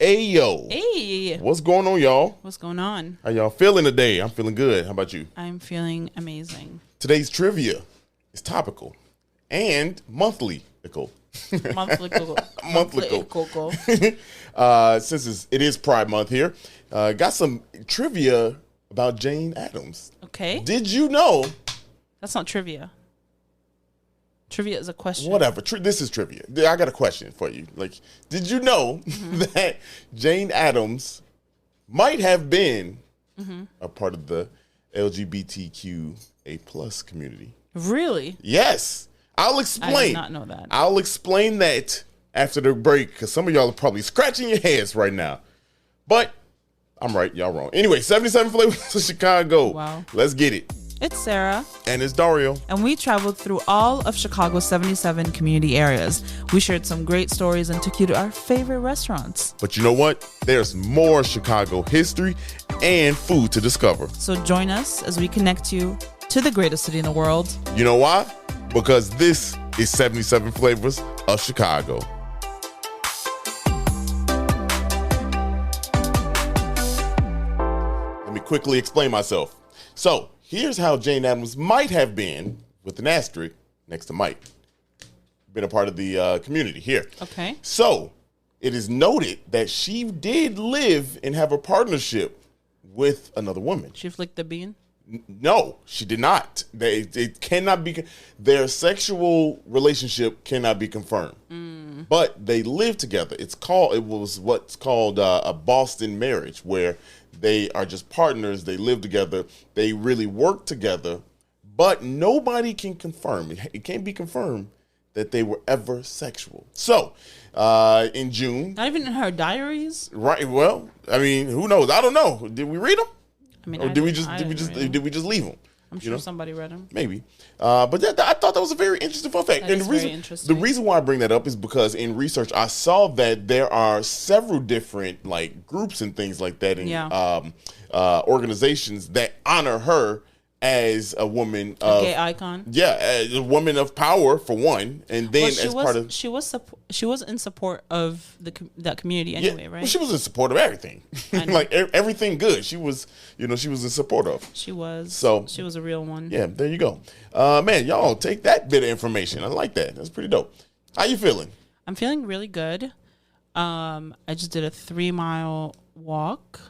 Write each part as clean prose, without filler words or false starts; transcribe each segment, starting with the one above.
Hey, yo. Hey. What's going on, y'all? What's going on? How y'all feeling today? I'm feeling good. How about you? I'm feeling amazing. Today's trivia is topical and monthly. Monthly coco. Since it is Pride Month here, got some trivia about Jane Addams. Okay. Did you know? That's not trivia. Trivia is a question. Whatever. This is trivia. I got a question for you. Like, did you know that Jane Addams might have been a part of the LGBTQA plus community? Really? Yes. I'll explain. I did not know that. I'll explain that after the break because some of y'all are probably scratching your heads right now. But I'm right. Y'all wrong. Anyway, 77 flavors of Chicago. Wow. Let's get it. It's Sarah. And it's Dario. And we traveled through all of Chicago's 77 community areas. We shared some great stories and took you to our favorite restaurants. But you know what? There's more Chicago history and food to discover. So join us as we connect you to the greatest city in the world. You know why? Because this is 77 Flavors of Chicago. Let me quickly explain myself. So, here's how Jane Addams might have been, with an asterisk next to Mike, been a part of the community here. Okay. So, it is noted that she did live and have a partnership with another woman. She flicked the bean? No, she did not. It cannot be. Their sexual relationship cannot be confirmed. But they lived together. It was what's called a Boston marriage, where they are just partners. They live together. They really work together. But nobody can confirm. It can't be confirmed that they were ever sexual. So, in June. Not even in her diaries? Right. Well, I mean, who knows? I don't know. Did we read them? I mean, Or did we just leave them? I'm sure somebody read them. Maybe. But I thought that was a very interesting fun fact. That is very interesting. The reason why I bring that up is because in research I saw that there are several different like groups and things like that and organizations that honor her as a woman of gay icon. Yeah, as a woman of power for one, and then she was in support of that community anyway, right? Well, she was in support of everything, like everything good. She was in support of. She was. So she was a real one. Yeah, there you go. Man, y'all take that bit of information. I like that. That's pretty dope. How you feeling? I'm feeling really good. I just did a 3-mile walk.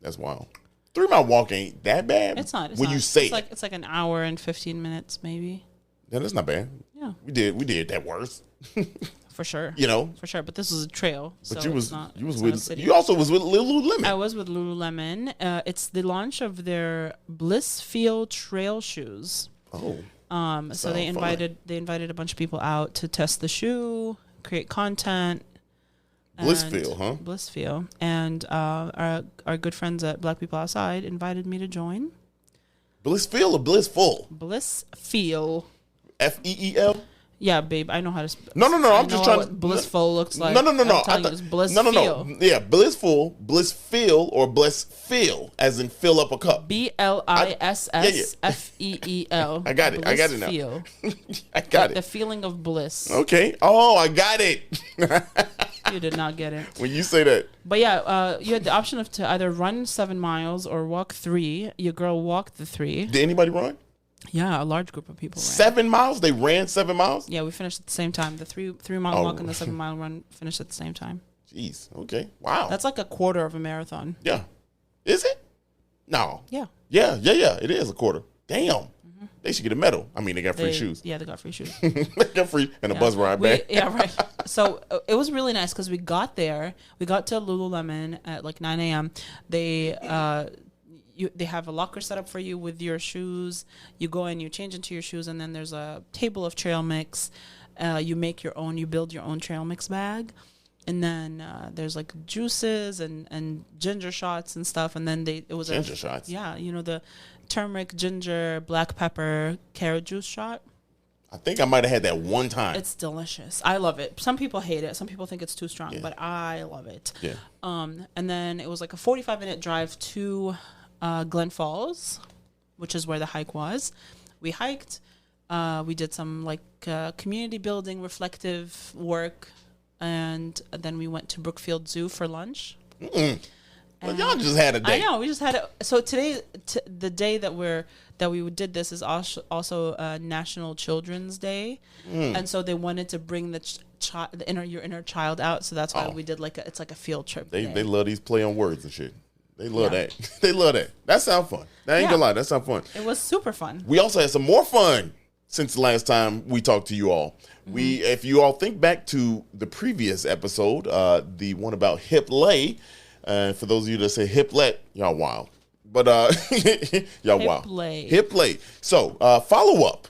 That's wild. 3-mile walk ain't that bad. It's not. You say it's like an hour and 15 minutes maybe. Yeah, that's not bad. Yeah, we did that worse. For sure. For sure. But this was a trail. But so you also was with Lululemon. I was with Lululemon. It's the launch of their Blissfeel trail shoes. Oh. So they invited a bunch of people out to test the shoe, create content. Blissfeel, huh? Blissfeel. And our good friends at Black People Outside invited me to join. Blissfeel or Blissful? Blissfeel. F-E-E-L? Yeah, babe, I know how to spell. No. I'm just trying to. Blissful looks like. No. I'm telling you, it's Blissfeel. No. Yeah, Blissful, Blissfeel, or Blissfeel, as in fill up a cup. Blissfeel. I got it. I got it now. I got it. The feeling of bliss. Okay. Oh, I got it. You did not get it. When you say that. But yeah, you had the option of to either run 7 miles or walk 3. Your girl walked the 3. Did anybody run? Yeah, a large group of people ran. 7 miles? They ran 7 miles? Yeah, we finished at the same time. The 3-mile walk and the 7-mile run finished at the same time. Jeez. Okay. Wow. That's like a quarter of a marathon. Yeah. Is it? No. Yeah. Yeah. It is a quarter. Damn. They should get a medal. I mean, they got free shoes. Yeah, they got free shoes. They got free and a bus ride back. Yeah, right. So it was really nice because we got there. We got to Lululemon at like 9 a.m. They have a locker set up for you with your shoes. You go in, you change into your shoes, and then there's a table of trail mix. You build your own trail mix bag. And then there's like juices and ginger shots and stuff. And then ginger shots? Yeah, the turmeric, ginger, black pepper, carrot juice shot. I think I might have had that one time. It's delicious. I love it. Some people hate it. Some people think it's too strong, but I love it. Yeah. And then it was like a 45-minute drive to Glen Falls, which is where the hike was. We hiked. We did some like community building, reflective work. and then we went to Brookfield Zoo for lunch. Well, y'all just had a day. I know, we just had it. So today, the day that we did this is also National Children's Day, and so they wanted to bring your inner child out. So that's why we did it's like a field trip. They love these play on words and shit. They love that. They love that. That sounds fun. I ain't gonna lie, that sounds fun. It was super fun. We also had some more fun since the last time we talked to you all. If you all think back to the previous episode, the one about hip lay. For those of you that say hip let, y'all wild. But y'all wild. Hip lay. So follow up.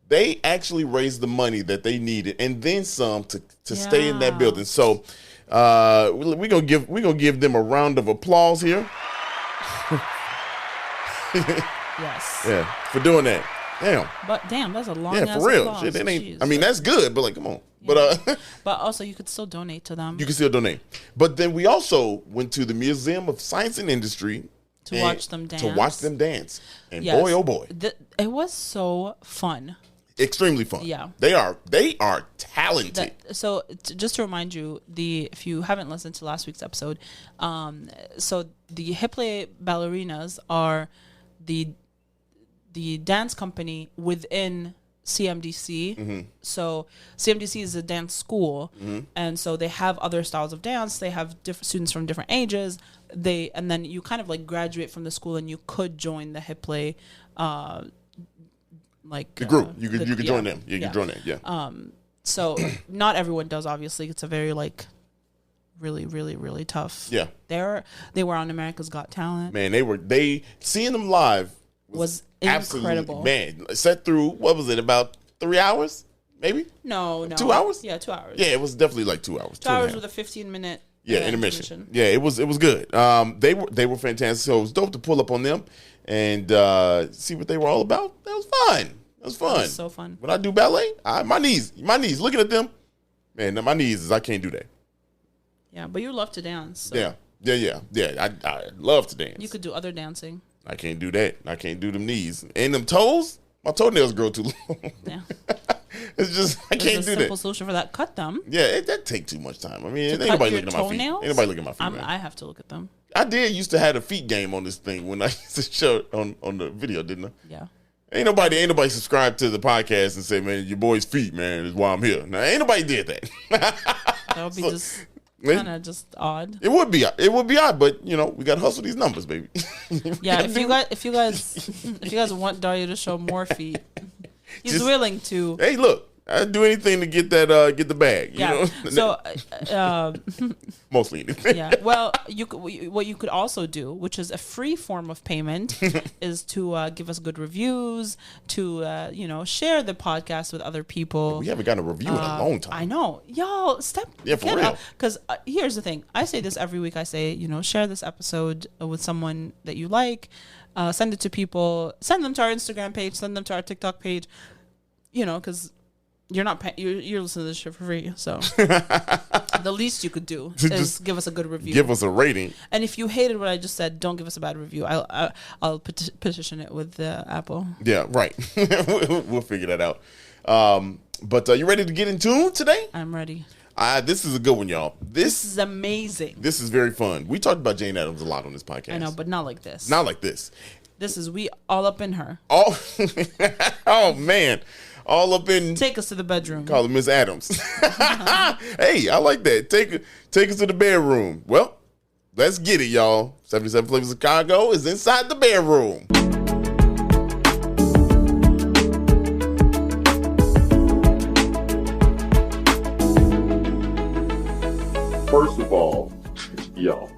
They actually raised the money that they needed and then some to stay in that building. So we're gonna give them a round of applause here. Yes. Yeah, for doing that. Damn. But damn, that's a long for real. applause. Shit, that ain't. Jeez. I mean, that's good, but like, come on. Yeah. But also, you could still donate to them. You can still donate. But then we also went to the Museum of Science and Industry to watch them dance. And boy, oh boy, it was so fun. Extremely fun. Yeah, they are talented. So just to remind you, if you haven't listened to last week's episode, so the hip lay ballerinas are the dance company within CMDC. So CMDC is a dance school, and so they have other styles of dance. They have different students from different ages. And then you kind of like graduate from the school, and you could join the hip lay, like the group. You could join them. You could join them. Yeah. So not everyone does. Obviously, it's a very like really, really, really tough. Yeah. They were on America's Got Talent. Man, seeing them live was incredible. Man, set through, what was it, about 3 hours? Maybe? No. 2 hours? Yeah, 2 hours. Yeah, it was definitely like 2 hours. 2 hours with a 15-minute intermission. Yeah, it was good. They were fantastic. So it was dope to pull up on them and see what they were all about. That was fun. It was so fun. When I do ballet, my knees, looking at them, man, my knees, I can't do that. Yeah, but you love to dance. So. Yeah. I love to dance. You could do other dancing. I can't do that. I can't do them knees. And them toes, my toenails grow too long. Yeah. It's just, I can't do that. There's a simple solution for that. Cut them. Yeah, that takes too much time. I mean, ain't nobody looking at my feet. Ain't nobody looking at my feet, man. I have to look at them. I used to have a feet game on this thing when I used to show on the video, didn't I? Yeah. Ain't nobody subscribed to the podcast and say, man, your boy's feet, man, is why I'm here. Now, ain't nobody did that. That would be just kind of just odd. It would be odd, but we got to hustle these numbers, baby. Yeah, if you guys want Dario to show more feet, he's willing to. Hey, look. I'd do anything to get the bag. You know? So, mostly anything. Yeah. Well, what you could also do, which is a free form of payment, is to give us good reviews, to share the podcast with other people. We haven't gotten a review in a long time. I know, y'all. For real. Because here's the thing. I say this every week. I say, share this episode with someone that you like. Send it to people. Send them to our Instagram page. Send them to our TikTok page. Because you're not you're listening to this shit for free, so the least you could do is give us a good review. Give us a rating. And if you hated what I just said, don't give us a bad review. I'll petition it with Apple. Yeah, right. We'll figure that out. But you ready to get in tune today? I'm ready. This is a good one, y'all. This is amazing. This is very fun. We talked about Jane Addams a lot on this podcast. I know, but not like this. Not like this. This is we all up in her. Oh man. All up in. Take us to the bedroom. Call her Miss Addams. Hey, I like that. Take us to the bedroom. Well, let's get it, y'all. 77 Flavors of Chicago is inside the bedroom. First of all, y'all,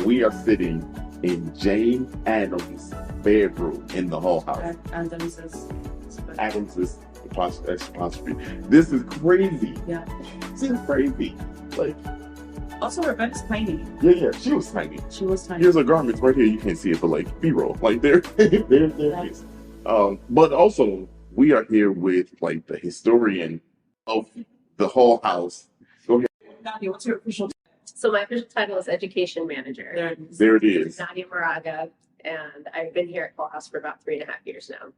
we are sitting in Jane Addams' bedroom in the Hull House. Addams' apostrophe. This is crazy. Yeah. This is crazy. Like. Also, her bed's tiny. Yeah. She was tiny. Here's her garments right here. You can't see it, but like B-roll. Like there it is. But also, we are here with like the historian of the Hull House. Go ahead. Nadia, what's your official? So my official title is Education Manager. There it is. Nadia Moraga, and I've been here at Hull House for about 3.5 years now.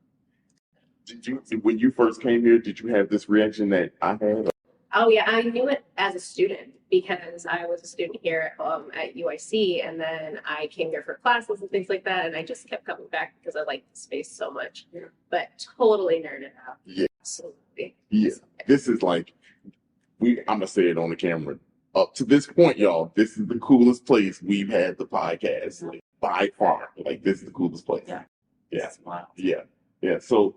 When you first came here, did you have this reaction that I had? Oh yeah, I knew it as a student because I was a student here at UIC, and then I came there for classes and things like that, and I just kept coming back because I liked the space so much. Yeah. But totally nerded out. Yeah. Absolutely. Yeah. This is like, I'm gonna say it on the camera. Up to this point, y'all, this is the coolest place we've had the podcast, like by far. Like, this is the coolest place. Yeah. Yeah. Wow. Yeah. Yeah. So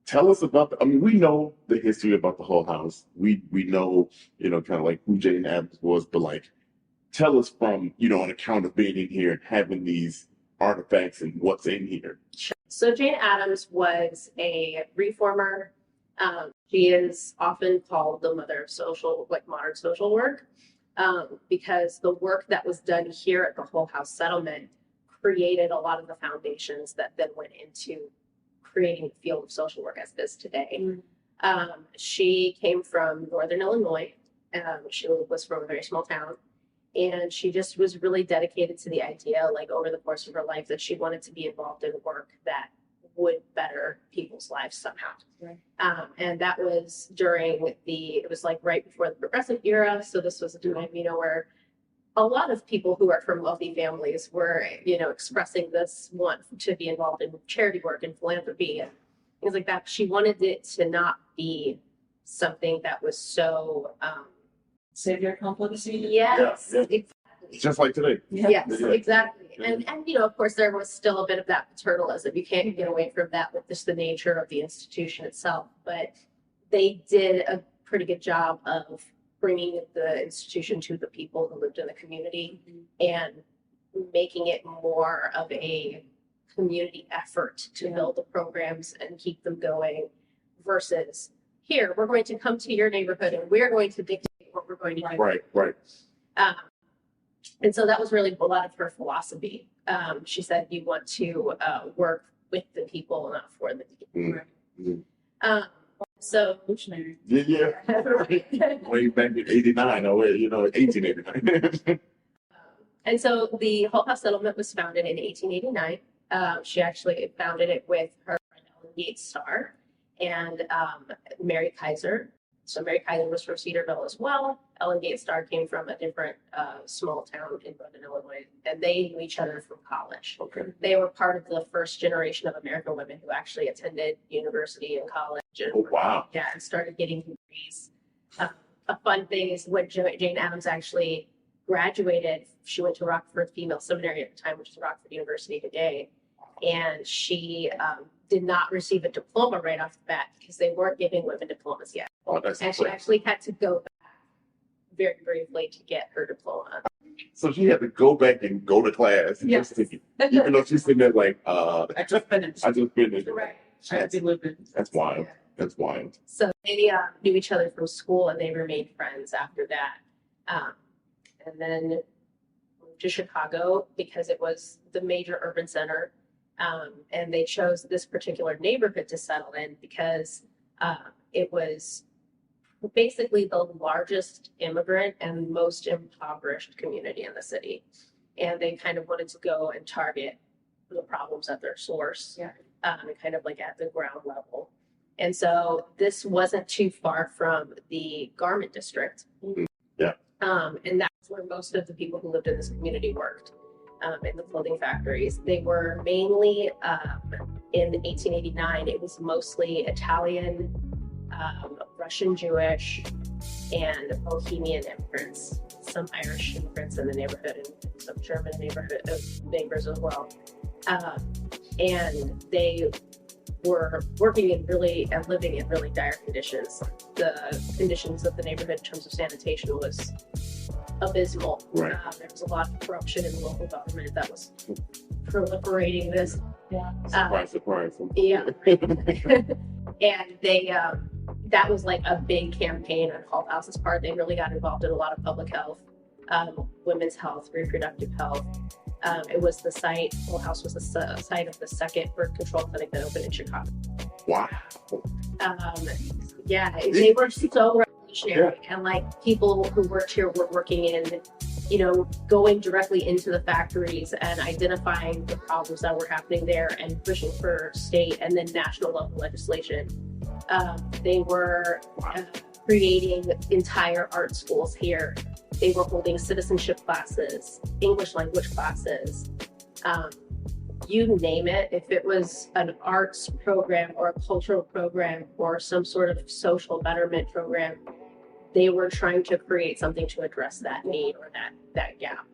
tell us about I mean, we know the history about the Hull House. We know, kind of like who Jane Addams was, but like, tell us from, an account of being in here and having these artifacts and what's in here. So Jane Addams was a reformer. She is often called the mother of modern social work, because the work that was done here at the Hull House settlement created a lot of the foundations that then went into creating the field of social work as it is today. She came from Northern Illinois. She was from a very small town. And she just was really dedicated to the idea, like over the course of her life, that she wanted to be involved in work that would better people's lives somehow. Right. And that was it was like right before the Progressive era. So this was a time, where a lot of people who are from wealthy families were, expressing this want to be involved in charity work and philanthropy and things like that. She wanted it to not be something that was so Savior complex. Yes, Yeah. exactly. Just like today. Yes, Yeah. exactly. Yeah. And of course, there was still a bit of that paternalism. You can't get away from that with just the nature of the institution itself. But they did a pretty good job of bringing the institution to the people who lived in the community and making it more of a community effort to build the programs and keep them going versus here, we're going to come to your neighborhood and we're going to dictate what we're going to do. Right. And so that was really a lot of her philosophy. She said, you want to work with the people, not for the people. So, Revolutionary. Yeah. Way back in 89, 1889. And so the Hull House settlement was founded in 1889. She actually founded it with her friend Ellen Gates Starr and Mary Kaiser. So Mary Kaiser was from Cedarville as well. Ellen Gates Starr came from a different small town in Northern Illinois, and they knew each other from college. Okay. They were part of the first generation of American women who actually attended university and college. And, Oh, wow. Yeah, and started getting degrees. A fun thing is when Jane Addams actually graduated, she went to Rockford Female Seminary at the time, which is Rockford University today, and she did not receive a diploma right off the bat because they weren't giving women diplomas yet. Oh, that's And she actually had to go back very briefly to get her diploma. So she had to go back and go to class. Yes. Just to, even though she's sitting there like, I just finished. I just finished. Right. I had to live in. That's wild. That's wild. So they knew each other from school and they remained friends after that. And then moved to Chicago because it was the major urban center. And they chose this particular neighborhood to settle in because it was basically the largest immigrant and most impoverished community in the city. And they kind of wanted to go and target the problems at their source, and kind of like at the ground level. And so this wasn't too far from the garment district. Yeah. And that's where most of the people who lived in this community worked, in the clothing factories. They were mainly, in 1889, it was mostly Italian, Russian Jewish, and Bohemian immigrants, some Irish immigrants in the neighborhood, and some German neighbors as well. And they were working in and living in really dire conditions. The conditions of the neighborhood in terms of sanitation was abysmal. Right. There was a lot of corruption in the local government that was proliferating this. Surprise. Yeah. And they, that was like a big campaign on Hull House's part. They really got involved in a lot of public health, women's health, reproductive health. It was the site, Hull House was the site of the second birth control clinic that opened in Chicago. Wow. They were so revolutionary. And like people who worked here were working in, going directly into the factories and identifying the problems that were happening there and pushing for state and then national level legislation. They were creating entire art schools here. They were holding citizenship classes, English language classes, you name it. If it was an arts program or a cultural program or some sort of social betterment program, they were trying to create something to address that need or that gap.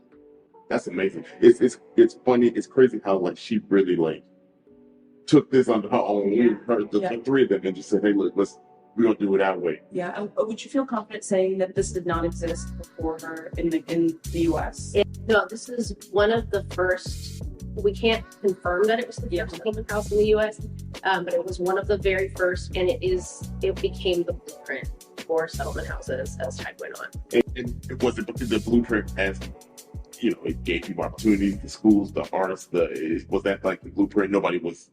That's amazing. It's funny. It's crazy how like she really like took this under her own wing. The three of them and just said, "Hey, look, we're gonna do it our way." Yeah. Would you feel confident saying that this did not exist before her in the U.S.? No, this is one of the first. We can't confirm that it was the first settlement house in the U.S., but it was one of the very first, and it became the blueprint for settlement houses as time went on. And it was the blueprint as it gave people opportunities, the schools, the artists. Was that like the blueprint? Nobody was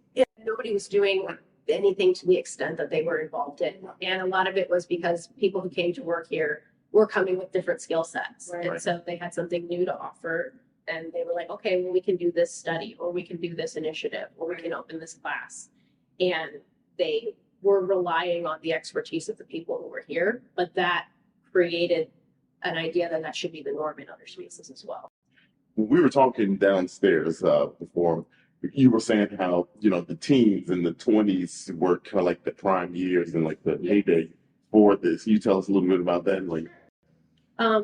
doing anything to the extent that they were involved in, and a lot of it was because people who came to work here were coming with different skill sets, and so they had something new to offer. And they were like, okay, well, we can do this study, or we can do this initiative, or we can open this class. And they were relying on the expertise of the people who were here, but that created an idea that should be the norm in other spaces as well. We were talking downstairs before. You were saying how, the teens in the 20s were kind of like the prime years and like the heyday for this. Can you tell us a little bit about that?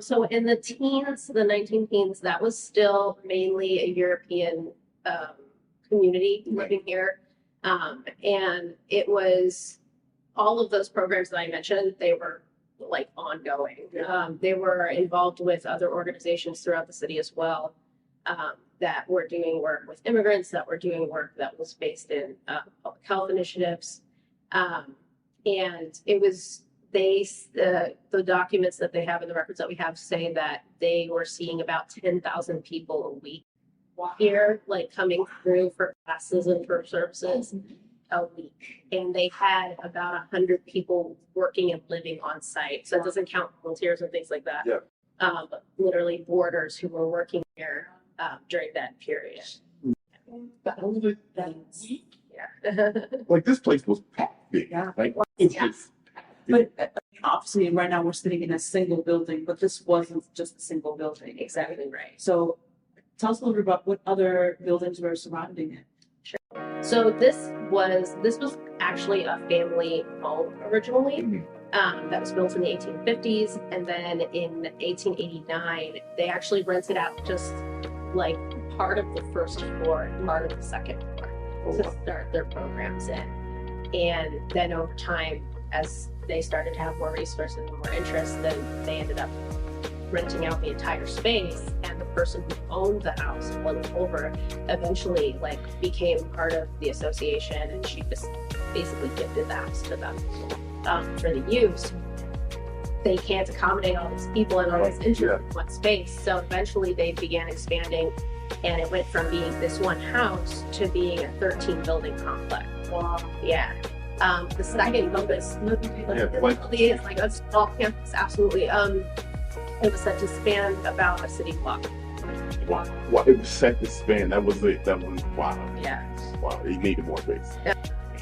So in the teens, the 19 teens, that was still mainly a European community living here. And it was all of those programs that I mentioned, they were like ongoing. They were involved with other organizations throughout the city as well, that were doing work with immigrants, that were doing work that was based in public health initiatives. And it was the documents that they have and the records that we have say that they were seeing about 10,000 people a week here, like coming through for classes and for services a week. And they had about 100 people working and living on site. So it doesn't count volunteers and things like that. Yeah. But literally boarders who were working here during that period. Yeah. Like this place was packed big. Yeah. Like it's just. But obviously, right now we're sitting in a single building, but this wasn't just a single building. Exactly right. So tell us a little bit about what other buildings were surrounding it. Sure. So this was actually a family home originally. That was built in the 1850s, and then in 1889 they actually rented out just like part of the first floor and part of the second floor to start their programs in. And then over time, as they started to have more resources and more interest, then they ended up renting out the entire space. And the person who owned the house, one over, eventually became part of the association, and she just basically gifted the house to them for the use. They can't accommodate all these people and all this interest in one space, so eventually they began expanding, and it went from being this one house to being a 13 building complex. Wow. Yeah. The second campus, is like a small campus, absolutely. It was set to span about a city block. Wow. It was set to span. That was it. That was wow. Yeah. Wow. They needed more space.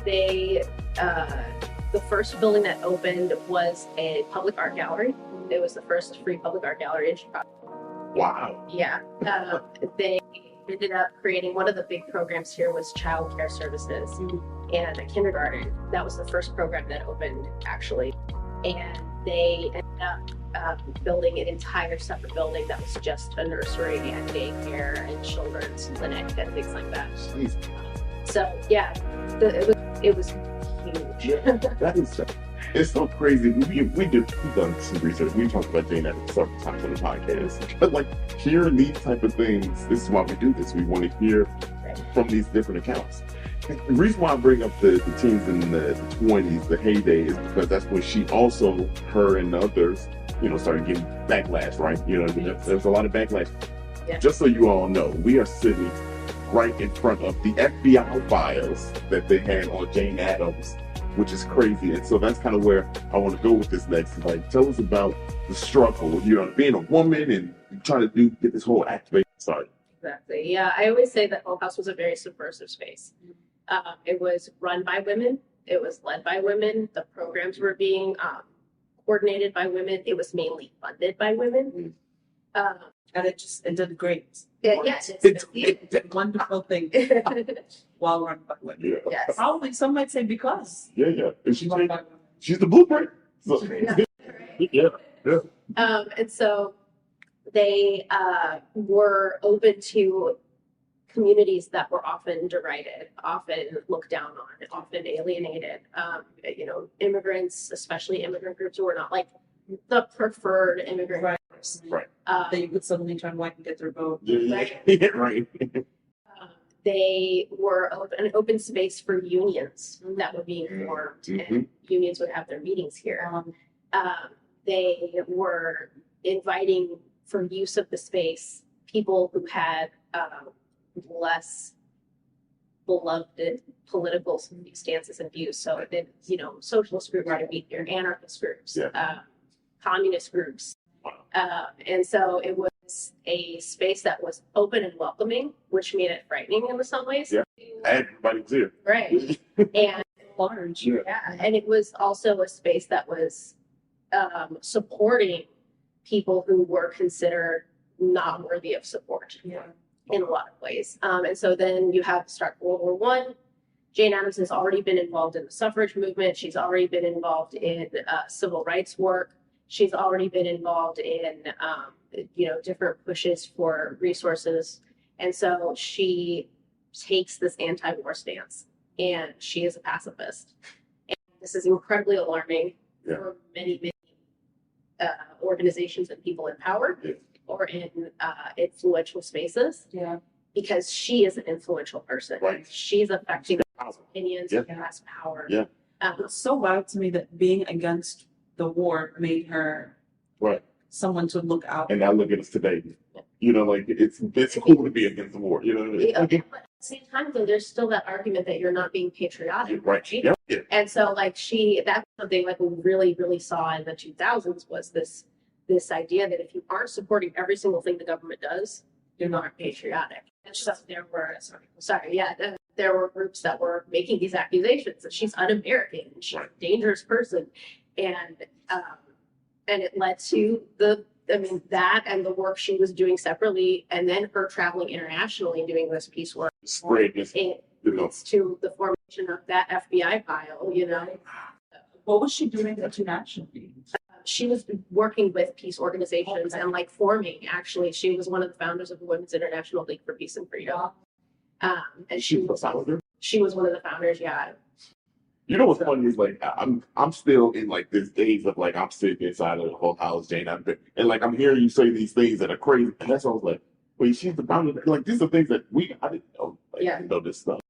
They, the first building that opened was a public art gallery. It was the first free public art gallery in Chicago. Wow. Yeah. They ended up creating, one of the big programs here was child care services and a kindergarten. That was the first program that opened, actually. And they ended up building an entire separate building that was just a nursery and daycare and children's clinic and things like that. Jeez. So yeah, it was huge. That is, it's so crazy. We've done some research. We talked about doing that several times on the podcast. But hearing these type of things, this is why we do this. We want to hear from these different accounts. The reason why I bring up the teens in the 20s, the heyday, is because that's when she also, her and others, started getting backlash, right? There's a lot of backlash. Yeah. Just so you all know, we are sitting right in front of the FBI files that they had on Jane Addams, which is crazy. And so that's kind of where I want to go with this next. Tell us about the struggle, being a woman and trying to get this whole activation started. Exactly. Yeah, I always say that Hull House was a very subversive space. It was run by women. It was led by women. The programs were being coordinated by women. It was mainly funded by women. And it did great. Yes, It's a wonderful thing while run by women. Yeah. yes. Probably some might say because. Yeah. And run by women. she's the blueprint. So, yeah. And so they were open to communities that were often derided, often looked down on, often alienated. Immigrants, especially immigrant groups who were not like the preferred immigrant Right. groups. Right. That you could suddenly turn white and get their vote. Yeah. Right. They were an open space for unions that were being formed, and unions would have their meetings here. They were inviting for use of the space people who had less beloved political stances and views. So, socialist groups would be here, anarchist groups, communist groups. And so it was a space that was open and welcoming, which made it frightening in some ways. Yeah. Everybody's here. Right. And Large. and it was also a space that was supporting people who were considered not worthy of support in a lot of ways. And so then you have start World War One. Jane Addams has already been involved in the suffrage movement. She's already been involved in civil rights work. She's already been involved in, different pushes for resources. And so she takes this anti-war stance, and she is a pacifist. And this is incredibly alarming for many, many organizations and people in power or in influential spaces. Yeah. Because she is an influential person. Right. She's affecting opinions and has power. Yeah. It's so wild to me that being against the war made her someone to look out. And now look at us today. It's cool to be against the war. You know what I mean? But at the same time, though, there's still that argument that you're not being patriotic. Right. Yeah. And so, that's something like we really, really saw in the 2000s was this idea that if you aren't supporting every single thing the government does, you're not patriotic. And so there were, there were groups that were making these accusations that she's un-American, and she's a dangerous person, and it led to that and the work she was doing separately, and then her traveling internationally and doing this peace work. It leads to the formation of that FBI file. What was she doing internationally? She was working with peace organizations and forming. Actually, she was one of the founders of the Women's International League for Peace and Freedom. And she was one of the founders. Yeah. You know what's funny is I'm still in this days of I'm sitting inside of the whole house, Jane, and I'm hearing you say these things that are crazy, and that's why I was like, wait, she's the founder. These are things that I didn't know. I didn't know this stuff.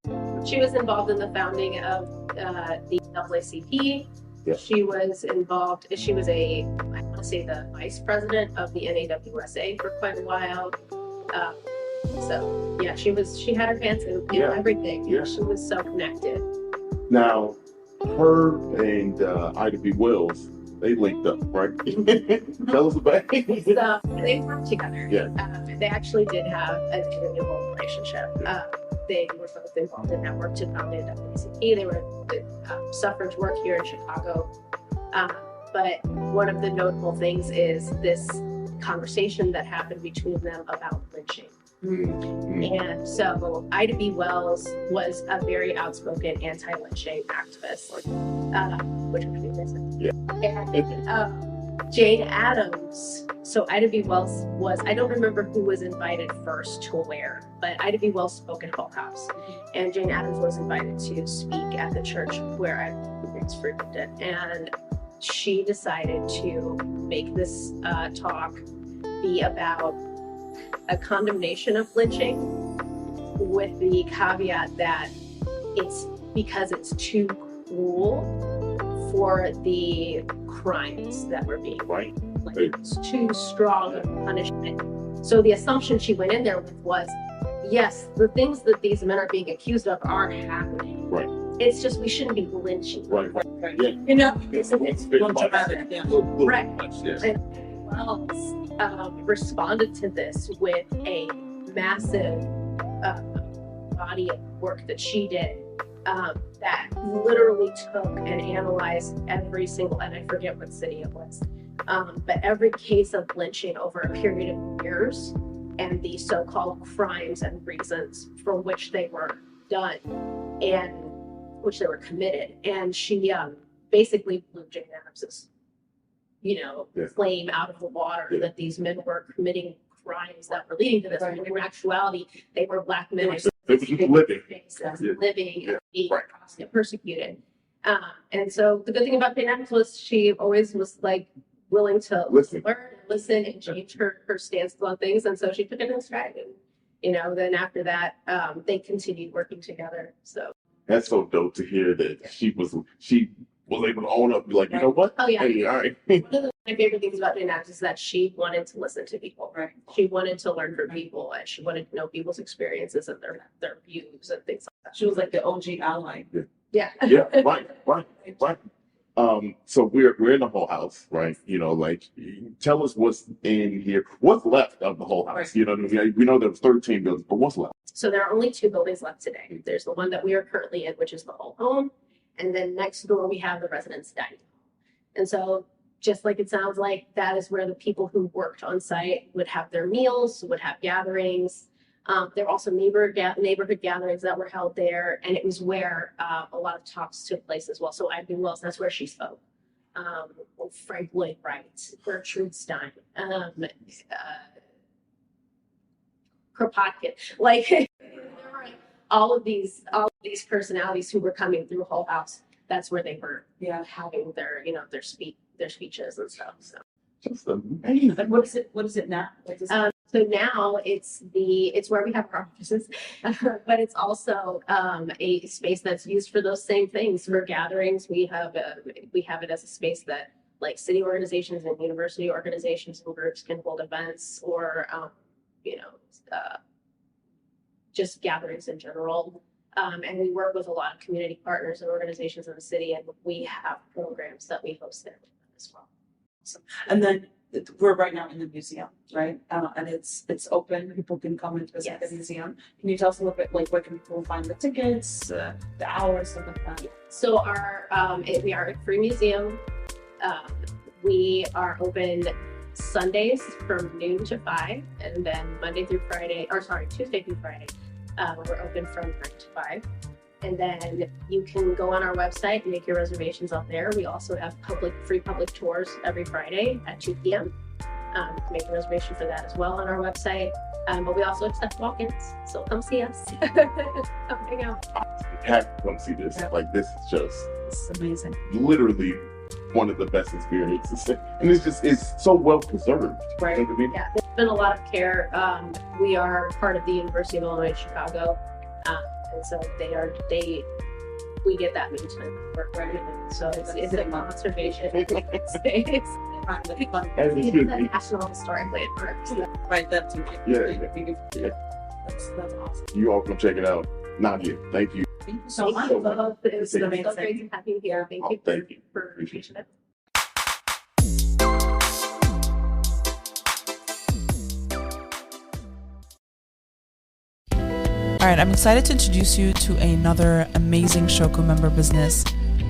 She was involved in the founding of the NAACP. Yeah. She was involved. She was the vice president of the NAWSA for quite a while. She had her hands in everything. Yeah. She was so connected. Now, her and Ida B. Wells, they linked up, right? Tell us about it. So they worked together. Yeah. They actually did have an amiable relationship. They were both involved in that work to found the NAACP. They were suffrage work here in Chicago. But one of the notable things is this conversation that happened between them about lynching. And so Ida B. Wells was a very outspoken anti-lynching activist, which would be missing. Yeah. And Jane Addams, so Ida B. Wells I don't remember who was invited first to where, but Ida B. Wells spoke at Hull House. And Jane Addams was invited to speak at the church where I was frequented. And she decided to make this talk be about a condemnation of lynching, with the caveat that it's because it's too cruel for the crimes that were being it's too strong a punishment. So the assumption she went in there with was, yes, the things that these men are being accused of are happening. Right. It's just we shouldn't be lynching. Right. Yeah. It's dramatic. Yeah. Right. Yes. And Wells responded to this with a massive body of work that she did that literally took and analyzed every single, and I forget what city it was, but every case of lynching over a period of years and the so-called crimes and reasons for which they were done and which they were committed. And she basically blew Jane Addams's, claim out of the water that these men were committing crimes that were leading to this. When in actuality, they were black men living and being persecuted. And so the good thing about Jane Addams was she always was like willing to listen, and change her stance on things. And so she took it in stride. And, then after that, they continued working together. So that's so dope to hear that she was able to own up and be like, you know what? Oh, yeah. Hey, all right. One of my favorite things about Jane Addams is that she wanted to listen to people. Right. She wanted to learn from people, and she wanted to know people's experiences and their views and things like that. She was like the OG ally. Yeah. Yeah, right. So we're in the whole house, right? Tell us what's in here. What's left of the whole house? Right. You know what I mean? We know there's 13 buildings, but what's left? So there are only 2 buildings left today. There's the one that we are currently in, which is the whole home. And then next door, we have the residence dining hall. And so just like it sounds like, that is where the people who worked on site would have their meals, would have gatherings. There were also neighborhood gatherings that were held there. And it was where a lot of talks took place as well. So Ivy Wells, that's where she spoke. Frank Lloyd Wright, Gertrude Stein, Kropotkin, there were all of these personalities who were coming through Whole House. That's where they were, having their speeches and stuff. So Just amazing. And what is it now? so now it's where we have our offices, but it's also a space that's used for those same things, for gatherings. We have it as a space that like city organizations and university organizations and groups can hold events, or just gatherings in general. And we work with a lot of community partners and organizations in the city, and we have programs that we host there as well. And then we're right now in the museum, right? And it's open. People can come and visit the museum. Can you tell us a little bit, like, where can people find the tickets, the hours, stuff like that? So we are a free museum. We are open Sundays from noon to 5, and then Tuesday through Friday, we're open from 9 to 5. And then you can go on our website and make your reservations out there. We also have free public tours every Friday at 2 p.m. You can make a reservation for that as well on our website. But we also accept walk-ins, so come see us. Come hang out. You have to come see this. Yeah. Like, this is just It's amazing. literally one of the best experiences. And it's so well preserved. Right. You know what I mean? Yeah, there's been a lot of care. We are part of the University of Illinois Chicago. And so we get that maintenance work right. So it's a conservation space. As it It's should a be. national historic landmark. So Right, that's Yeah. That's awesome. You all come check it out. Nadia, thank you. Thank you so much. It was It's so amazing. great to have you here. Thank Oh, you thank you. for reaching out. All right, I'm excited to introduce you to another amazing Shoko member business,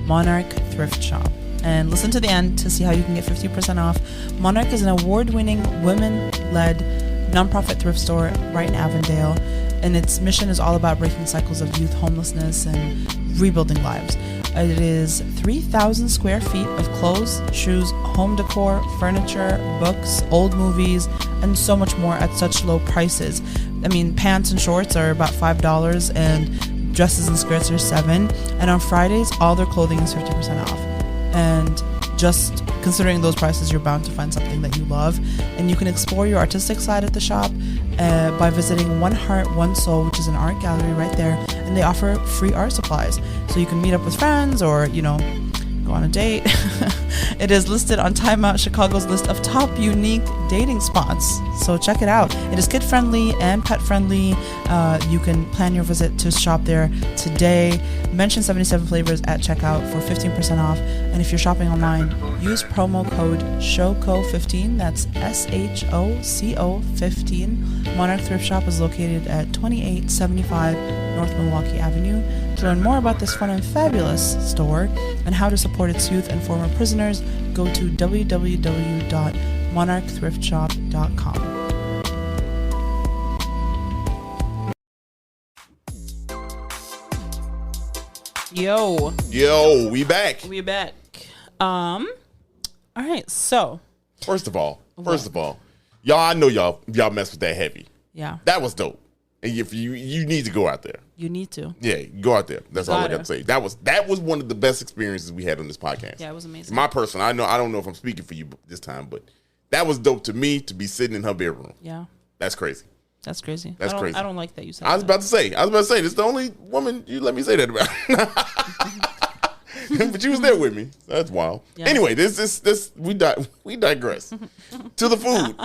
Monarch Thrift Shop. And listen to the end to see how you can get 50% off. Monarch is an award-winning, women-led nonprofit thrift store right in Avondale, and its mission is all about breaking cycles of youth homelessness and rebuilding lives. It is 3,000 square feet of clothes, shoes, home decor, furniture, books, old movies, and so much more at such low prices. I mean, pants and shorts are about $5, and dresses and skirts are $7. And on Fridays, all their clothing is 50% off. And just considering those prices, you're bound to find something that you love. And you can explore your artistic side at the shop by visiting One Heart, One Soul, which is an art gallery right there. And they offer free art supplies. So you can meet up with friends or, go on a date. It is listed on Time Out Chicago's list of top unique dating spots. So check it out. It is kid-friendly and pet-friendly. You can plan your visit to shop there today. Mention 77 Flavors at checkout for 15% off. And if you're shopping online, use promo code SHOCO15. That's SHOCO 15. Monarch Thrift Shop is located at 2875 North Milwaukee Avenue. To learn more about this fun and fabulous store and how to support its youth and former prisoners, go to www.monarchthriftshop.com. Yo, we back. we back. All right, so First of all, y'all, I know y'all mess with that heavy. yeah, That was dope. And if you need to go out there. you need to. Yeah, go out there. That's all I Gotta. got to say. That was one of the best experiences we had on this podcast. Yeah, it was amazing. My person, I don't know if I'm speaking for you this time, but that was dope to me to be sitting in her bedroom. Yeah, That's crazy. that's crazy. That's crazy. I don't like that you said. I was about to say, this is the only woman you let me say that about. But you was there with me. That's wild. Yeah. Anyway, we digress. To the food.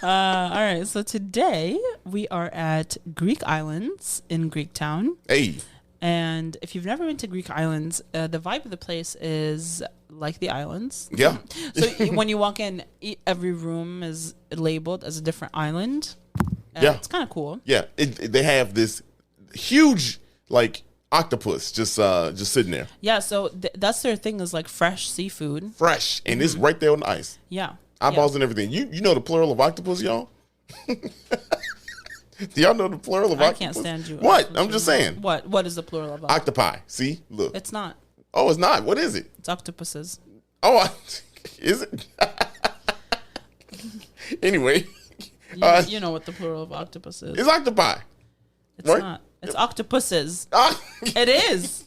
All right, so today we are at Greek Islands in Greektown. Hey. And if you've never been to Greek Islands, the vibe of the place is like the islands. Yeah. So when you walk in, every room is labeled as a different island. Yeah. It's kind of cool. Yeah. They have this huge, like, octopus just sitting there. Yeah, so that's their thing is like fresh seafood. Fresh. And it's right there on the ice. Yeah. Eyeballs and everything. You know the plural of octopus, y'all? Do y'all know the plural of I octopus? can't stand you. What? I'm just saying. What is the plural of octopus? Octopi. See? Look. It's not. Oh, it's not. What is it? It's octopuses. Oh, is it? Anyway. You know what the plural of octopus is. It's octopi. It's right? not. It's octopuses. Ah. It is.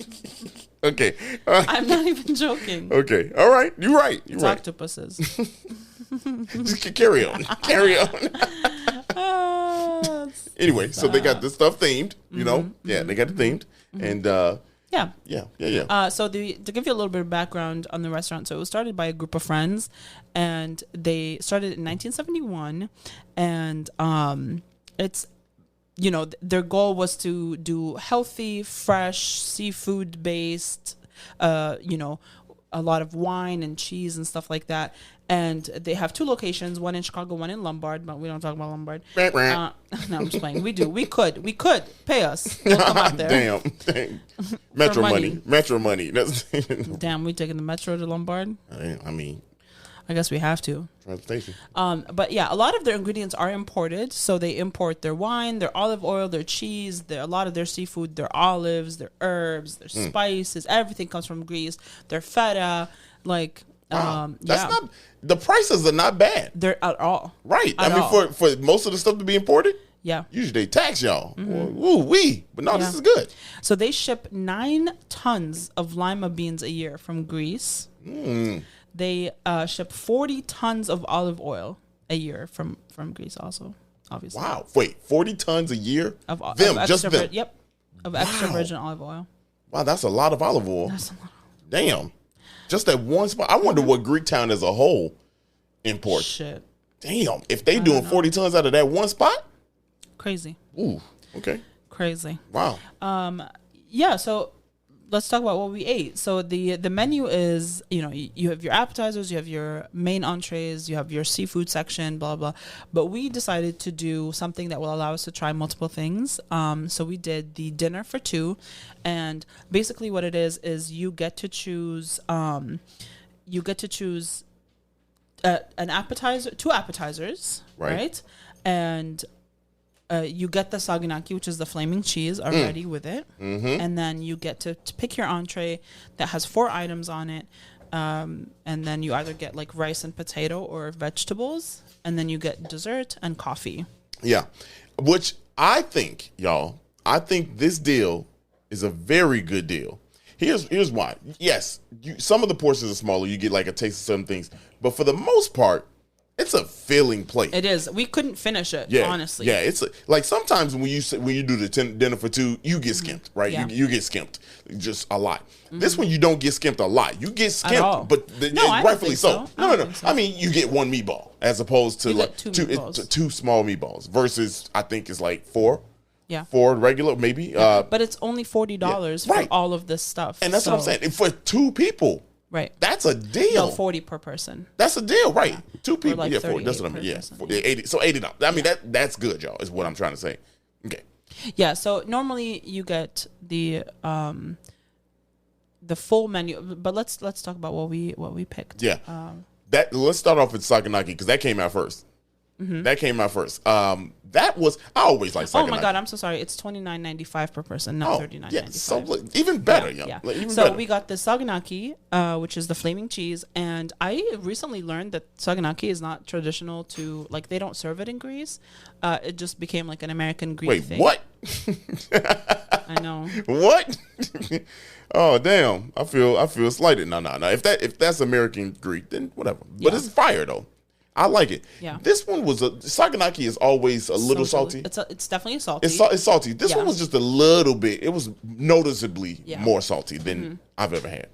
Okay. I'm not even joking. Okay. All right. You're right. You're It's right. octopuses. Just carry on. Carry on. Anyway, so they got this stuff themed, you know? Yeah, they got it themed. And Yeah. yeah. So to give you a little bit of background on the restaurant, so it was started by a group of friends, and they started in 1971, and it's, you know, their goal was to do healthy, fresh, seafood based, you know, a lot of wine and cheese and stuff like that. And they have two locations, one in Chicago, one in Lombard, but we don't talk about Lombard. No, I'm just playing. We do. We could pay us. We'll come out there. Damn. Metro money. money. Metro money. That's Damn, we taking the metro to Lombard? I mean, I guess we have to. transportation. But yeah, a lot of their ingredients are imported. So they import their wine, their olive oil, their cheese, a lot of their seafood, their olives, their herbs, their spices. Everything comes from Greece. Their feta, like, That's yeah, not, the prices are not bad. they're at all. Right. At I mean, all. for most of the stuff to be imported, Yeah. usually they tax y'all. Woo wee. But no, this Yeah. is good. So they ship 9 tons of lima beans a year from Greece. They ship 40 tons of olive oil a year from Greece also, obviously. Wow. Wait, 40 tons a year? Of them, of just extra them. Yep. Of extra Wow. virgin olive oil. Wow, that's a lot of olive oil. That's a lot. Damn. Just that one spot. I wonder what Greektown as a whole imports. Shit. Damn. If they doing 40 tons out of that one spot? Crazy. Ooh. Okay. Crazy. Wow. Yeah, so let's talk about what we ate. So the menu is, you know, you have your appetizers, you have your main entrees, you have your seafood section, blah blah. But we decided to do something that will allow us to try multiple things. So we did the dinner for 2, and basically what it is you get to choose an appetizer, 2 appetizers, right? And you get the saganaki, which is the flaming cheese already with it. And then you get to pick your entree that has 4 items on it. And then you either get like rice and potato or vegetables. And then you get dessert and coffee. Yeah. Which I think, y'all, this deal is a very good deal. Here's why. Yes, some of the portions are smaller. You get like a taste of some things. But for the most part, it's a filling plate. It is. We couldn't finish it, Yeah, honestly. Yeah, it's like sometimes when you do the dinner for 2, you get skimped, right? Yeah. You get skimped just a lot. This one you don't get skimped a lot. You get At all. skimped, but No, I don't rightfully think so. so. I don't No. think so. I mean, you get 1 meatball as opposed to You like get 2 meatballs. 2 small meatballs versus I think it's like 4 Yeah. regular maybe. But it's only $40 Yeah, right. for all of this stuff. And that's what I'm saying. And for 2 people, Right. that's a deal. No, 40 per person. That's a deal, right? 2 people, like yeah, 40. That's 38 what I mean. per Yeah, person. 40, 80. So $80. I mean that's good, y'all. Is what I'm trying to say. Okay. Yeah, so normally you get the full menu, but let's talk about what we picked. Yeah. Let's start off with Saganaki because that came out first. That came out first. That was I always like Saganaki. Oh my god, I'm so sorry. It's $29.95 per person, not $39.95. Yeah, so even better, yeah. Even so better. we got the Saganaki, which is the flaming cheese, and I recently learned that Saganaki is not traditional to like they don't serve it in Greece. It just became like an American Greek thing. What? I know. What? Oh damn! I feel slighted. No. If that's American Greek, then whatever. But it's fire though. I like it. Yeah. This one was Saganaki is always a little salty. It's definitely salty. It's salty. This one was just a little bit. It was noticeably more salty than I've ever had.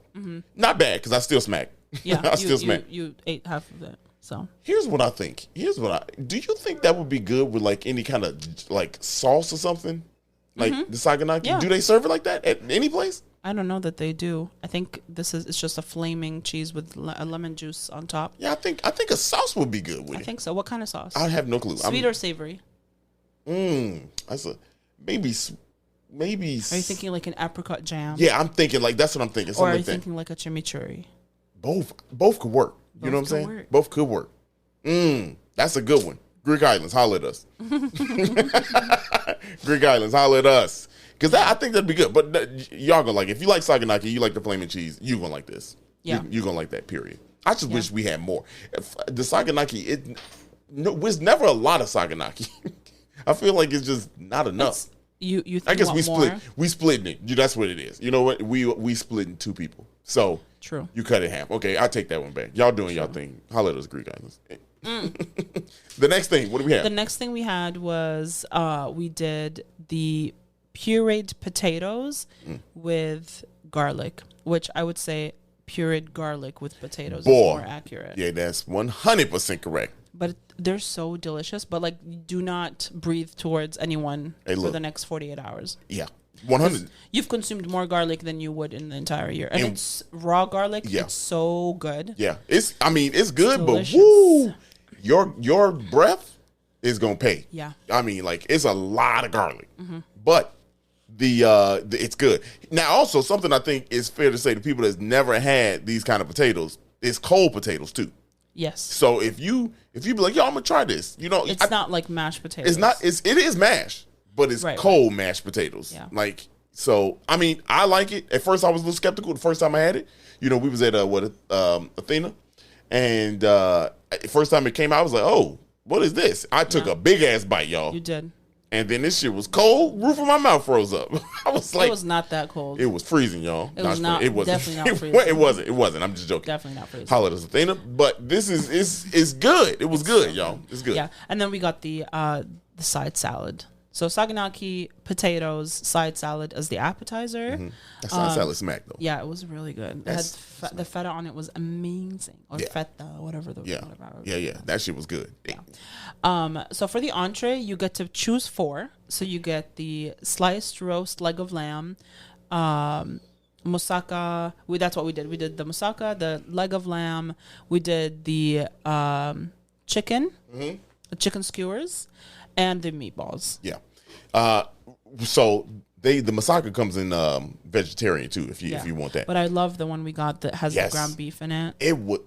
Not bad because I still smack. Yeah, I still smack. You ate half of it. So here's what I think. Do you think that would be good with like any kind of like sauce or something? Like the Saganaki? Yeah. Do they serve it like that at any place? I don't know that they do. I think it's just a flaming cheese with a lemon juice on top. Yeah, I think a sauce would be good with it. I think so. What kind of sauce? I have no clue. Sweet or savory? That's maybe. Are you thinking like an apricot jam? Yeah, I'm thinking like that's what I'm thinking. Or are you like thinking like a chimichurri? Both could work. You know what I'm saying? Both could work. That's a good one. Greek Islands, holler at us. Greek Islands, holler at us. Because I think that'd be good. But y'all gonna like it. If you like Saganaki, you like the flaming cheese, you gonna like this. Yeah. You're gonna like that, period. I just wish we had more. The Saganaki, there's never a lot of Saganaki. I feel like it's just not enough. You I guess more? we splitting it. That's what it is. You know what? We splitting two people. So True. You cut it in half. Okay, I take that one back. Y'all doing y'all thing. Holler at us, Greek Islands. The next thing, what do we have? The next thing we had was we did the pureed potatoes with garlic, which I would say pureed garlic with potatoes is more accurate. Yeah, that's 100% correct. But they're so delicious. But like, do not breathe towards anyone for the next 48 hours. Yeah, 100. You've consumed more garlic than you would in the entire year, and it's raw garlic. Yeah. It's so good. Yeah, it's good, but woo, your breath is gonna pay. Yeah, I mean, like it's a lot of garlic, but the it's good. Now, also something I think is fair to say to people that's never had these kind of potatoes is cold potatoes too. Yes. So if you be like, yo, I'm gonna try this, it's not like mashed potatoes. It's not. It is mashed, but it's cold mashed potatoes. Yeah. Like so. I mean, I like it. At first, I was a little skeptical. The first time I had it, we was at Athena, and first time it came out, I was like, oh, what is this? I took a big ass bite, y'all. You did. And then this shit was cold. Roof of my mouth froze up. I was like, it was not that cold. It was freezing, y'all. It was not. It wasn't. Definitely not freezing. It wasn't. I'm just joking. Definitely not freezing. Holler at us, Athena. But this is good. It was good, y'all. It's good. Yeah. And then we got the side salad. So saganaki, potatoes, side salad as the appetizer. That side salad smack though. Yeah, it was really good. It had the feta on it was amazing. Or feta, whatever. Yeah. That shit was good. Yeah. So for the entree, you get to choose 4. So you get the sliced roast leg of lamb, moussaka. That's what we did. We did the moussaka, the leg of lamb. We did the chicken, the chicken skewers, and the meatballs. Yeah. So the moussaka comes in vegetarian too, if you want that. But I love the one we got that has the ground beef in it.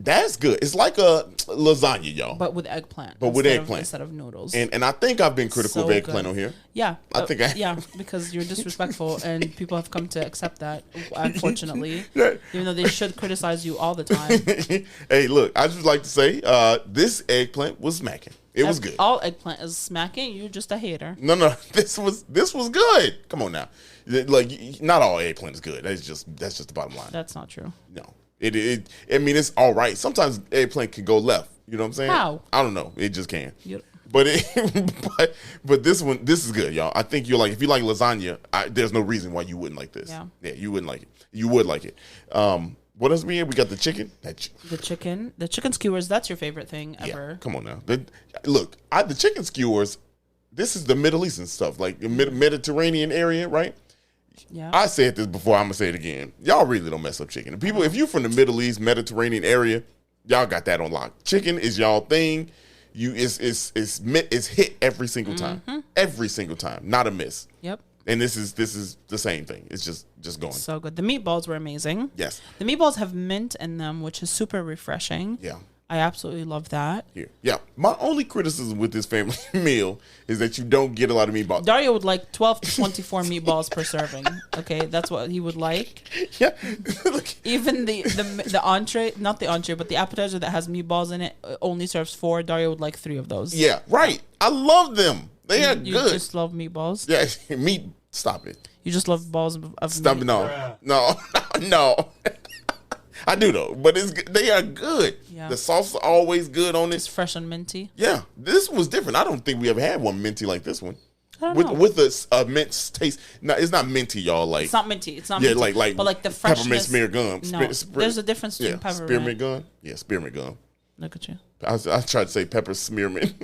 That's good. It's like a lasagna, y'all. But with eggplant. Instead of noodles. And I think I've been critical of eggplant on here. Yeah. Yeah, because you're disrespectful and people have come to accept that, unfortunately. Even though they should criticize you all the time. Hey, look, I just like to say this eggplant was smacking. It was good. All eggplant is smacking. You're just a hater. No, this was good. Come on now, like not all eggplant is good. That's just the bottom line. That's not true. No, it. I mean, it's all right. Sometimes eggplant can go left. You know what I'm saying? How? I don't know. It just can. Yep. But this is good, y'all. I think you're like if you like lasagna, there's no reason why you wouldn't like this. Yeah, you wouldn't like it. You would like it. What else we had? We got the chicken. The chicken skewers. That's your favorite thing ever. Yeah, come on now. Look, the chicken skewers. This is the Middle Eastern stuff, like the Mediterranean area, right? Yeah. I said this before. I'm gonna say it again. Y'all really don't mess up chicken. If you're from the Middle East, Mediterranean area, y'all got that on lock. Chicken is y'all thing. it's hit every single time. Every single time. Not a miss. Yep. And this is the same thing. It's just going. So good. The meatballs were amazing. Yes. The meatballs have mint in them, which is super refreshing. Yeah. I absolutely love that. Here. Yeah. My only criticism with this family meal is that you don't get a lot of meatballs. Dario would like 12 to 24 meatballs per serving. Okay, that's what he would like. Yeah. Look. Even the entree, not the entree, but the appetizer that has meatballs in it only serves 4. Dario would like 3 of those. Yeah. Right. I love them. They are You good. just love meatballs? Yeah. Meat. Stop it. You just love balls of Stop meat? it. No. I do though, but they are good. Yeah. The sauce is always good on It's it. fresh and minty. Yeah, this was different. I don't think we ever had one minty like this one. I don't know. With a mint taste. No, it's not minty, y'all. Like It's not minty. It's not yeah, minty. but like the peppermint freshness. smear gum. No, there's a difference between peppermint. spearmint gum. Yeah, spearmint gum. Look at you. I tried to say pepper spearmint.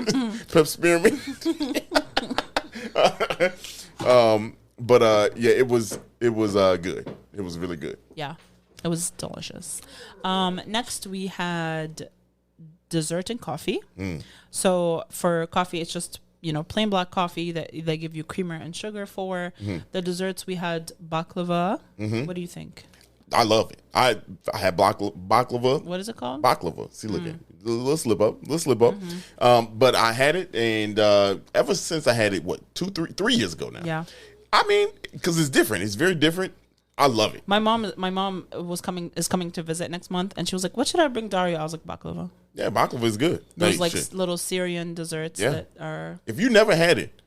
Pepper spearmint. But yeah, it was good. It was really good. Yeah, it was delicious. Next we had dessert and coffee. So for coffee, it's just plain black coffee that they give you creamer and sugar for. The desserts we had baklava. What do you think? I love it. I had baklava. What is it called? Baklava. See, look at it. Let's slip up. But I had it, and ever since I had it, 3 years ago now. Yeah. I mean, because it's different. It's very different. I love it. My mom is coming to visit next month, and she was like, "What should I bring Dario?" I was like, "Baklava." Yeah, baklava is good. Those Shit. little Syrian desserts that are If you never had it,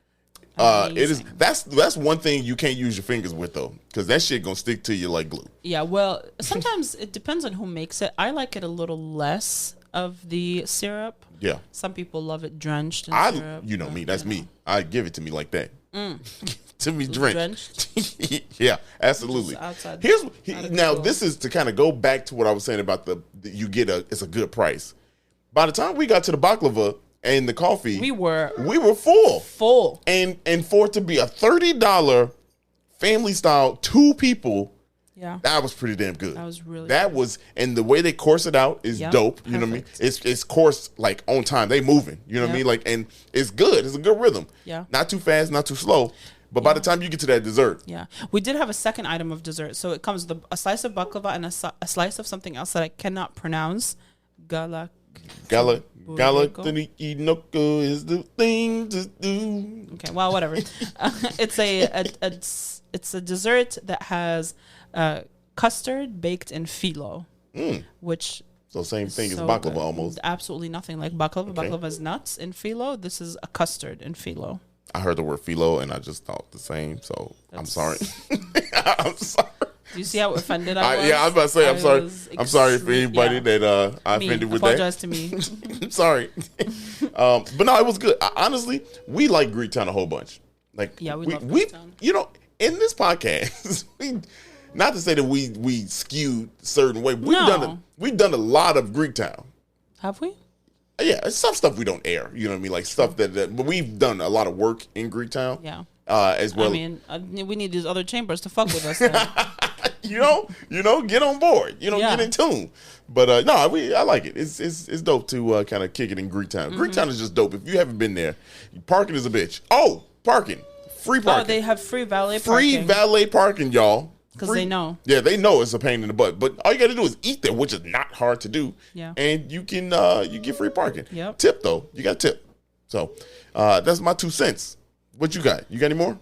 it is amazing. that's one thing you can't use your fingers with though, because that shit gonna stick to you like glue. Yeah, well, sometimes it depends on who makes it. I like it a little less of the syrup. Yeah, Some people love it drenched in syrup. you know but, me. That's me. I give it to me like that. To me drenched? Yeah, absolutely. Just outside- out of Now control. this is to kind of go back to what I was saying about it's a good price. By the time we got to the baklava and the coffee, We were full. full. And for it to be a $30 family style 2 people, Yeah. that was pretty damn good. That was really That good. was, and the way they course it out is Yep, dope. You know what I mean? perfect. It's coursed like on time. They moving. You know what I Yep. mean? Like, and it's good. It's a good rhythm. Yeah. Not too fast, not too slow. But by the time you get to that dessert, Yeah. We did have a second item of dessert. So it comes with a slice of baklava and a slice of something else that I cannot pronounce. Gala Burrito? Inoko is the thing to do. Okay, well, whatever. It's a dessert that has custard baked in phyllo, which So same thing as so baklava good. almost. Absolutely nothing like baklava. Okay. Baklava is nuts in phyllo. This is a custard in phyllo. I heard the word phyllo and I just thought the same. So I'm sorry. I'm sorry. Do you see how offended I was? Yeah, I was about to say I'm sorry. was I'm sorry for extreme- anybody yeah. that I Me, offended with apologize that. to me. I'm sorry. But no, it was good. Honestly, we like Greektown a whole bunch. Like Yeah, we love we Greektown. in this podcast, not to say that we skewed a certain way. No. We've done a lot of Greektown. Have we? Yeah, some stuff we don't air. You know what I mean? Like stuff that but we've done a lot of work in Greektown. Yeah. As well. I mean, we need these other chambers to fuck with us. Then. Get on board. Yeah. Get in tune. But no, I like it. It's dope to kind of kick it in Greektown. Mm-hmm. Greektown is just dope. If you haven't been there, parking is a bitch. Oh, parking, free parking. Oh, they have free valet free parking. valet parking, y'all. 'Cause Free- they know. Yeah, they know it's a pain in the butt. But all you got to do is eat there, which is not hard to do. Yeah. And you can you get free parking. Yep. Tip though, you got tip. So that's my 2 cents. What you got? You got any more?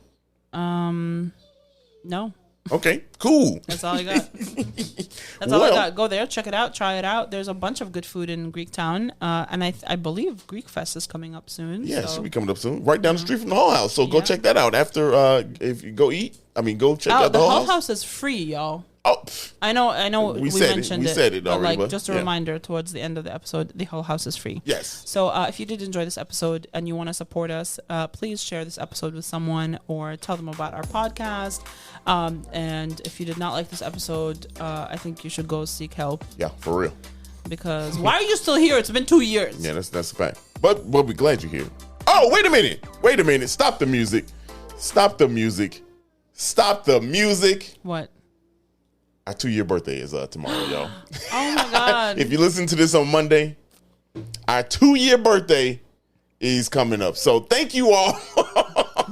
No, Okay, cool. that's all I got. That's all I got. Go there, check it out, try it out. There's a bunch of good food in Greektown, and I believe Greek Fest is coming up soon. Yeah, so. it should be coming up soon. Right down the street from the Hall House. So go Yeah. check that out after if you go eat. Go check Oh, out the the Hall House is free, y'all. Oh, pff, I know. We said it. mentioned We it. said it but already, like but just a yeah. reminder towards the end of the episode, the Whole House is free. yes. So if you did enjoy this episode and you want to support us, please share this episode with someone or tell them about our podcast. And if you did not like this episode, I think you should go seek help, Yeah, for real. because why are you still here? It's been 2 years. Yeah, that's a fact. But we're glad you're here. Oh, wait a minute. Stop the music. Stop the music. What? Our 2-year birthday is tomorrow, y'all. Oh my God. If you listen to this on Monday, our 2-year birthday is coming up. So thank you all.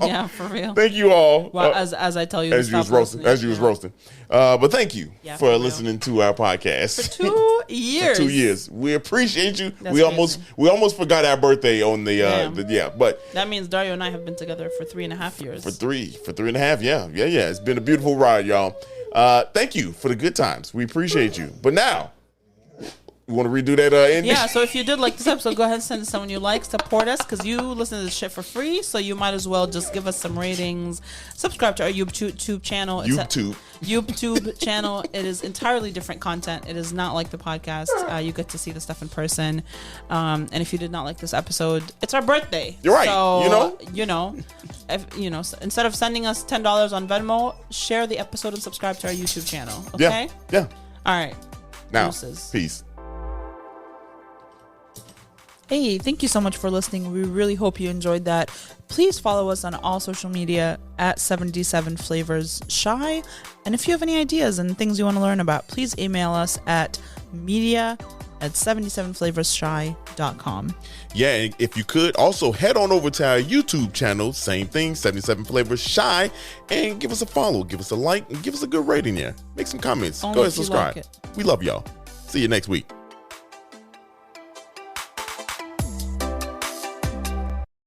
Yeah, for real. Thank you all. Well, as I tell you, to as you stop was roasting, listening, as you was roasting. But thank you Yeah, for for real. listening to our podcast. For 2 years. 2 years. We appreciate you. That's we almost forgot our birthday on Damn. but That means Dario and I have been together for 3.5 years. for three and a half, yeah. It's been a beautiful ride, y'all. Thank you for the good times. We appreciate you. But now, you want to redo that ending? Yeah, so if you did like this episode, go ahead and send someone you like. Support us because you listen to this shit for free. So you might as well just give us some ratings. Subscribe to our YouTube channel. It's YouTube channel. It is entirely different content. It is not like the podcast. You get to see the stuff in person. And if you did not like this episode, it's our birthday. You're right. So, instead of sending us $10 on Venmo, share the episode and subscribe to our YouTube channel. Okay? Yeah. All right. Now, Deuces. peace. Hey, thank you so much for listening. We really hope you enjoyed that. Please follow us on all social media at 77 Flavors Shy. And if you have any ideas and things you want to learn about, please email us at media@77flavorsshy.com. Yeah, and if you could, also head on over to our YouTube channel, same thing, 77 Flavors Shy, and give us a follow, give us a like, and give us a good rating there. Make some comments. Only Go ahead and if you subscribe. like it. We love y'all. See you next week.